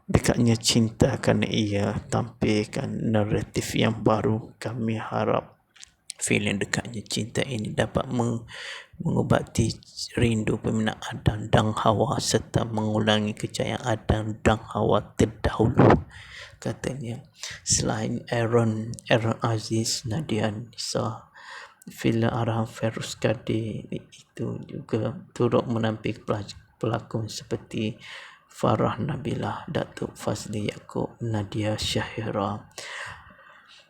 Dekatnya Cinta kerana ia tampilkan naratif yang baru. Kami harap filem Dekatnya Cinta ini dapat mengubati rindu peminat Adam dan Hawa serta mengulangi kejayaan Adam dan Hawa terdahulu, katanya. Selain Aaron Aziz, Nadia Nisa, filem arahan Feroz Kadir itu juga turut menampilkan pelakon seperti Farah Nabilah, Datuk Fazli Yaakob, Nadia Syahira.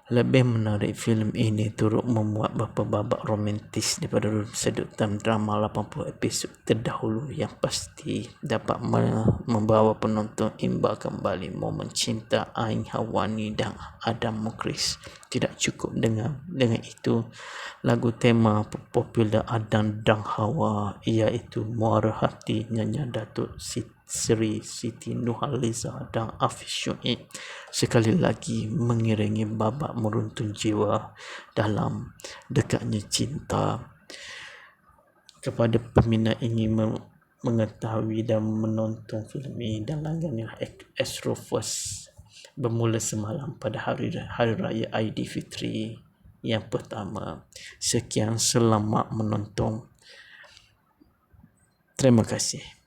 Lebih menarik, filem ini turut memuat beberapa babak romantis daripada sedutan drama 80 episod terdahulu yang pasti dapat membawa penonton imbal kembali momen cinta Ain Hawani dan Adam Mukris. Tidak cukup dengan itu, lagu tema popular Adam dan Hawa iaitu Muara Hati nyanyian Datuk Seri Siti Nurhaliza dan Hafiz Syuib sekali lagi mengiringi babak meruntun jiwa dalam Dekatnya Cinta. Kepada peminat ingin mengetahui dan menonton filem ini dan langgannya Astrofirst bermula semalam pada hari raya Aidilfitri yang pertama. Sekian, selamat menonton. Terima kasih.